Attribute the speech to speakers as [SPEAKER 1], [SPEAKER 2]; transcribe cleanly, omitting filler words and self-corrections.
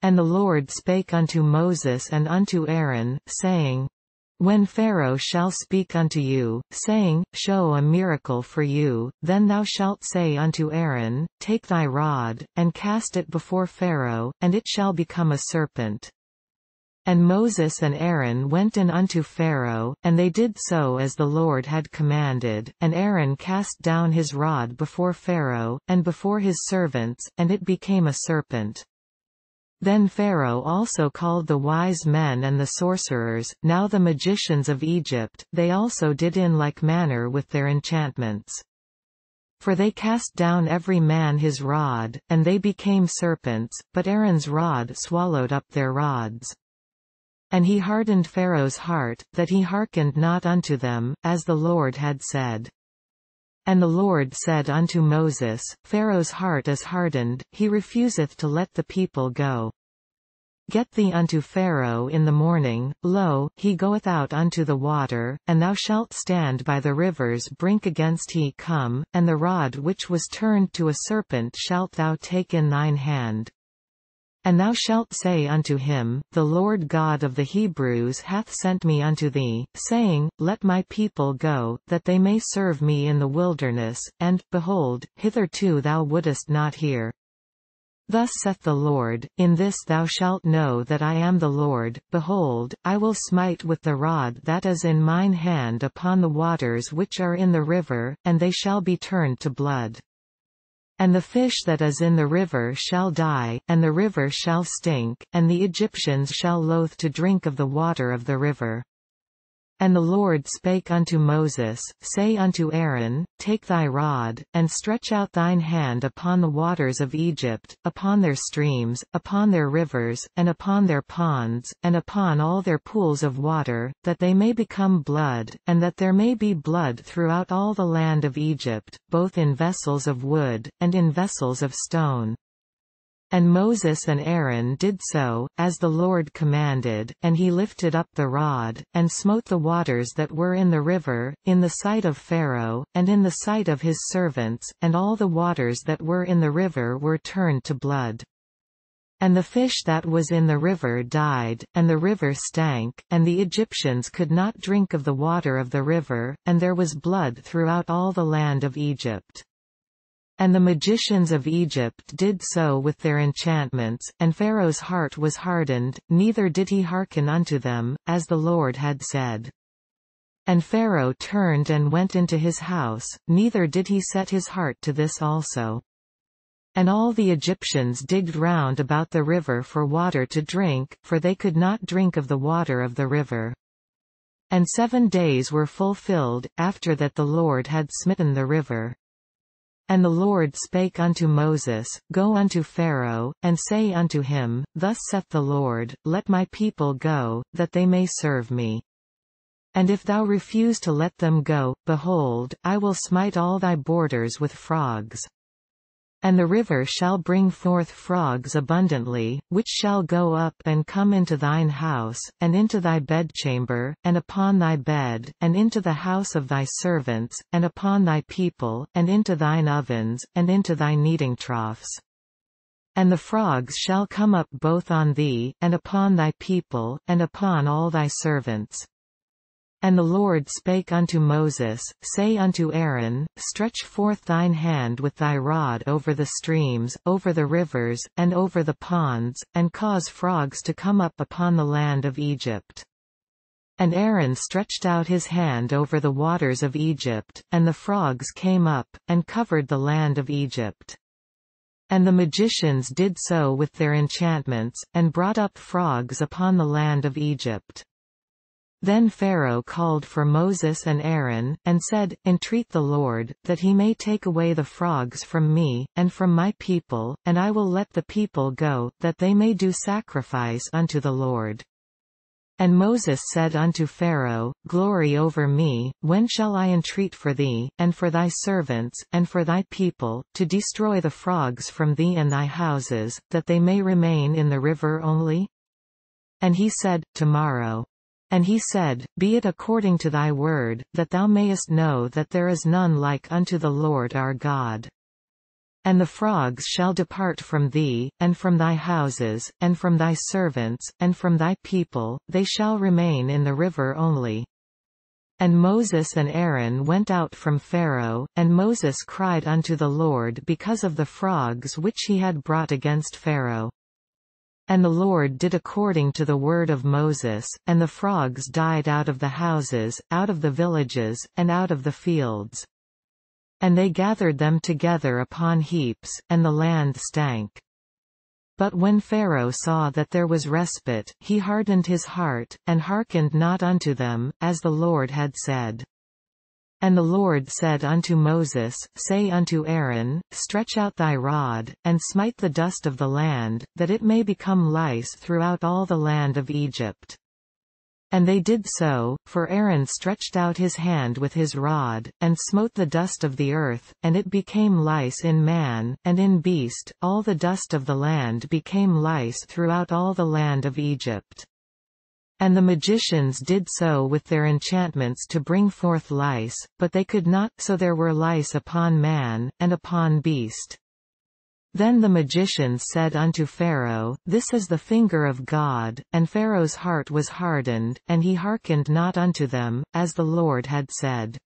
[SPEAKER 1] And the Lord spake unto Moses and unto Aaron, saying, When Pharaoh shall speak unto you, saying, Show a miracle for you, then thou shalt say unto Aaron, Take thy rod, and cast it before Pharaoh, and it shall become a serpent. And Moses and Aaron went in unto Pharaoh, and they did so as the Lord had commanded, and Aaron cast down his rod before Pharaoh, and before his servants, and it became a serpent. Then Pharaoh also called the wise men and the sorcerers, now the magicians of Egypt, they also did in like manner with their enchantments. For they cast down every man his rod, and they became serpents, but Aaron's rod swallowed up their rods. And he hardened Pharaoh's heart, that he hearkened not unto them, as the Lord had said. And the Lord said unto Moses, Pharaoh's heart is hardened, he refuseth to let the people go. Get thee unto Pharaoh in the morning, lo, he goeth out unto the water, and thou shalt stand by the river's brink against he come, and the rod which was turned to a serpent shalt thou take in thine hand. And thou shalt say unto him, The Lord God of the Hebrews hath sent me unto thee, saying, Let my people go, that they may serve me in the wilderness, and, behold, hitherto thou wouldest not hear. Thus saith the Lord, In this thou shalt know that I am the Lord, behold, I will smite with the rod that is in mine hand upon the waters which are in the river, and they shall be turned to blood. And the fish that is in the river shall die, and the river shall stink, and the Egyptians shall loathe to drink of the water of the river. And the Lord spake unto Moses, Say unto Aaron, Take thy rod, and stretch out thine hand upon the waters of Egypt, upon their streams, upon their rivers, and upon their ponds, and upon all their pools of water, that they may become blood, and that there may be blood throughout all the land of Egypt, both in vessels of wood, and in vessels of stone. And Moses and Aaron did so, as the Lord commanded, and he lifted up the rod, and smote the waters that were in the river, in the sight of Pharaoh, and in the sight of his servants, and all the waters that were in the river were turned to blood. And the fish that was in the river died, and the river stank, and the Egyptians could not drink of the water of the river, and there was blood throughout all the land of Egypt. And the magicians of Egypt did so with their enchantments, and Pharaoh's heart was hardened, neither did he hearken unto them, as the Lord had said. And Pharaoh turned and went into his house, neither did he set his heart to this also. And all the Egyptians digged round about the river for water to drink, for they could not drink of the water of the river. And 7 days were fulfilled, after that the Lord had smitten the river. And the Lord spake unto Moses, Go unto Pharaoh, and say unto him, Thus saith the Lord, Let my people go, that they may serve me. And if thou refuse to let them go, behold, I will smite all thy borders with frogs. And the river shall bring forth frogs abundantly, which shall go up and come into thine house, and into thy bedchamber, and upon thy bed, and into the house of thy servants, and upon thy people, and into thine ovens, and into thy kneading troughs. And the frogs shall come up both on thee, and upon thy people, and upon all thy servants. And the Lord spake unto Moses, Say unto Aaron, Stretch forth thine hand with thy rod over the streams, over the rivers, and over the ponds, and cause frogs to come up upon the land of Egypt. And Aaron stretched out his hand over the waters of Egypt, and the frogs came up, and covered the land of Egypt. And the magicians did so with their enchantments, and brought up frogs upon the land of Egypt. Then Pharaoh called for Moses and Aaron, and said, Entreat the Lord, that he may take away the frogs from me, and from my people, and I will let the people go, that they may do sacrifice unto the Lord. And Moses said unto Pharaoh, Glory over me, when shall I entreat for thee, and for thy servants, and for thy people, to destroy the frogs from thee and thy houses, that they may remain in the river only? And he said, Tomorrow. And he said, Be it according to thy word, that thou mayest know that there is none like unto the Lord our God. And the frogs shall depart from thee, and from thy houses, and from thy servants, and from thy people, they shall remain in the river only. And Moses and Aaron went out from Pharaoh, and Moses cried unto the Lord because of the frogs which he had brought against Pharaoh. And the Lord did according to the word of Moses, and the frogs died out of the houses, out of the villages, and out of the fields. And they gathered them together upon heaps, and the land stank. But when Pharaoh saw that there was respite, he hardened his heart, and hearkened not unto them, as the Lord had said. And the Lord said unto Moses, Say unto Aaron, Stretch out thy rod, and smite the dust of the land, that it may become lice throughout all the land of Egypt. And they did so, for Aaron stretched out his hand with his rod, and smote the dust of the earth, and it became lice in man, and in beast, all the dust of the land became lice throughout all the land of Egypt. And the magicians did so with their enchantments to bring forth lice, but they could not, so there were lice upon man, and upon beast. Then the magicians said unto Pharaoh, This is the finger of God, and Pharaoh's heart was hardened, and he hearkened not unto them, as the Lord had said.